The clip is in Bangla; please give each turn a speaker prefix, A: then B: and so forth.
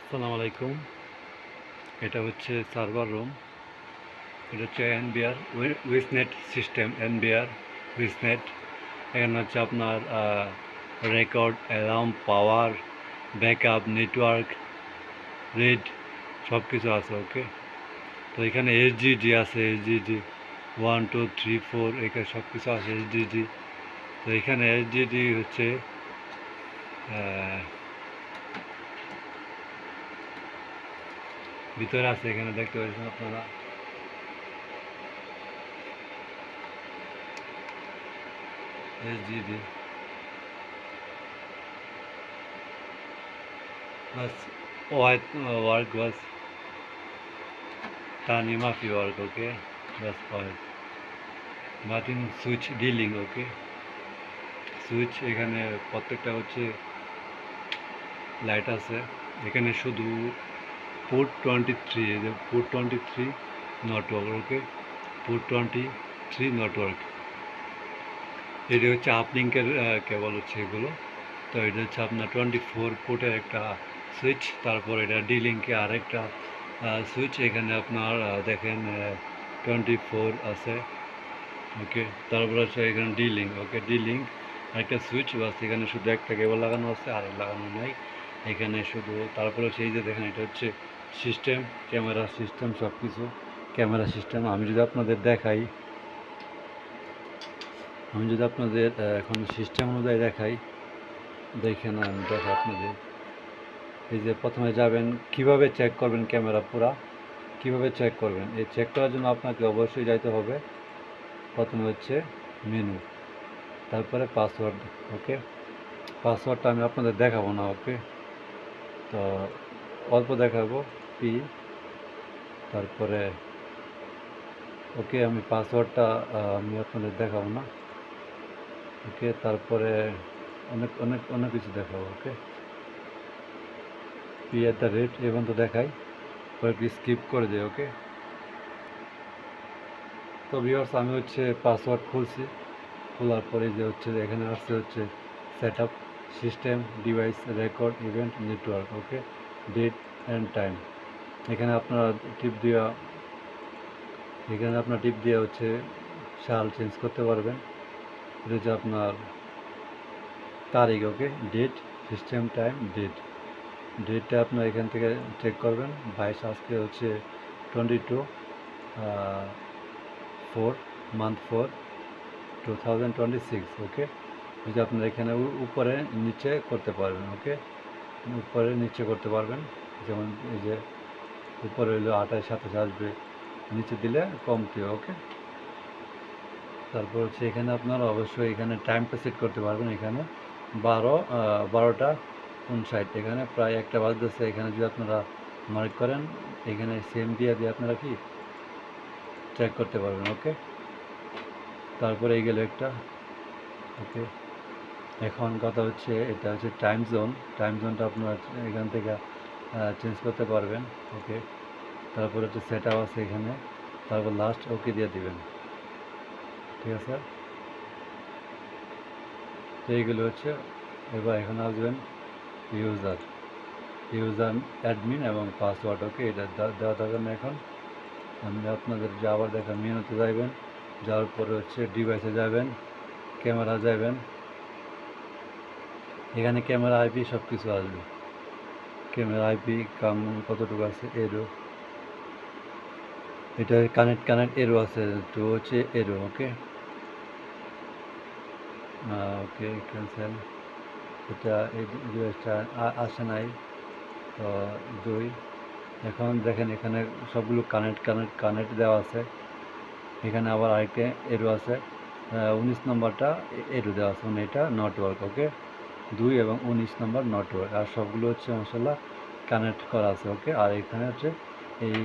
A: আসসালামু আলাইকুম। এটা হচ্ছে সার্ভার রুম। এটা হচ্ছে এনবিআর উইসনেট সিস্টেম, এনবিআর উইসনেট। এখানে হচ্ছে আপনার রেকর্ড, অ্যালার্ম, পাওয়ার, ব্যাকআপ, নেটওয়ার্ক, রিড সব কিছু আছে। ওকে, তো এখানে এসডিজি আছে, এসডিজি 1 2 3 4 এখানে সব কিছু আছে এসডিজি। তো এখানে এসডিজি হচ্ছে ভিতরে আছে, এখানে দেখতে পাচ্ছেন আপনারা। SDG bus work was done enough work, okay, that's all. Button switch dealing, okay, switch এখানে প্রত্যেকটা হচ্ছে লাইট আছে। এখানে শুধু পোর্ট 23, এই যে পোর্ট 23 নেটওয়ার্ক, ওকে, পোর্ট 23 নেটওয়ার্ক। এটা হচ্ছে আপলিঙ্কের কেবল হচ্ছে এগুলো। তো এটা হচ্ছে আপনার 24 পোর্টের একটা সুইচ। তারপর এটা ডিলিংকে আরেকটা সুইচ। এখানে আপনার দেখেন 24 আছে, ওকে। তারপর আছে এখানে ডিলিং, ওকে, ডিলিং একটা সুইচ বাস। এখানে শুধু একটা কেবল লাগানো আছে, আর লাগানো নাই এখানে শুধু। তারপরে সেই যে দেখেন এটা হচ্ছে সিস্টেম, ক্যামেরা সিস্টেম, সব কিছু ক্যামেরা সিস্টেম। আমি যদি আপনাদের দেখাই, এখন সিস্টেম অনুযায়ী দেখাই, দেখেন আমি দেখাই আপনাদের। এই যে প্রথমে যাবেন, কিভাবে চেক করবেন ক্যামেরা পুরা, কিভাবে চেক করবেন। এই চেক করার জন্য আপনাকে অবশ্যই যাইতে হবে প্রথমে হচ্ছে মেনু, তারপরে পাসওয়ার্ড, ওকে। পাসওয়ার্ডটা আমি আপনাদের দেখাবো না, ওকে, তো অল্প দেখাবো। পি, তারপরে ওকে, আমি পাসওয়ার্ডটা আমি আপনাদের দেখাবো না, ওকে। তারপরে অনেক অনেক অনেক কিছু দেখাবো, ওকে। p@ এবং তো দেখাই, পরে স্কিপ করে দিই, ওকে। তো ভিউয়ার্স, আমি হচ্ছে পাসওয়ার্ড খুলছি। খোলার পরে যে হচ্ছে এখানে আসছে হচ্ছে set up, system, device, record, event, network, okay, date and time. এখানে আপনারা টিপ দিয়ে হচ্ছে সাল চেঞ্জ করতে পারবেন। এটা হচ্ছে আপনার তারিখ, ওকে, ডেট, সিস্টেম, টাইম, ডেটটা আপনার এখান থেকে চেক করবেন। 22, আজকে হচ্ছে 22/4 মান্থ 4 2026, ওকে। যে আপনার এখানে উপরে নিচে করতে পারবেন, ওকে, উপরে নিচে করতে পারবেন। যেমন এই যে উপরে হইলো 28 27 আসবে, নিচে দিলে কমতে, ওকে। তারপর হচ্ছে এখানে আপনারা অবশ্যই এখানে টাইমটা সেট করতে পারবেন। এখানে 12:59, এখানে প্রায় 1টা বাজতেছে। এখানে যদি আপনারা মার্ক করেন, এখানে সেম দিয়ে আপনারা কি চেক করতে পারবেন, ওকে। তারপরে এই গেল একটা, ওকে। এখন কথা হচ্ছে এটা হচ্ছে টাইম জোন। টাইম জোনটা আপনারা এখান থেকে চেঞ্জ করতে পারবেন, ওকে। তারপর হচ্ছে সেট আপ আছে এখানে, তারপর লাস্ট ওকে দিয়ে দিবেন, ঠিক আছে। তো এইগুলো হচ্ছে। এবার এখন আসবেন ইউজার অ্যাডমিন এবং পাসওয়ার্ড, ওকে, এটা দেওয়া থাকবে না। এখন আমি আপনাদের যে আবার দেখেন, মেনুতে যাবেন, যাওয়ার পরে হচ্ছে ডিভাইসে যাবেন, ক্যামেরা যাবেন। এখানে ক্যামেরা আইপি সব কিছু আসবে। ক্যামেরা আইপি কতটুকু আছে, এরো, এটা কানেক্ট এরো আছে, তো হচ্ছে এরো, ওকে, ওকে, ক্যান্সেল। এটা এই ডিভাইসটা আসে নাই, তো 2। এখন দেখেন এখানে সবগুলো কানেক্ট দেওয়া আছে। এখানে আবার আরেকটা এরো আছে, 19 নম্বরটা এরো দেওয়া আছে, মানে এটা নেটওয়ার্ক, ওকে। 2 এবং 19 নম্বর নেটওয়ার্ক, আর সবগুলো হচ্ছে মাশাআল্লাহ কানেক্ট করা আছে, ওকে। আর এখানে হচ্ছে এই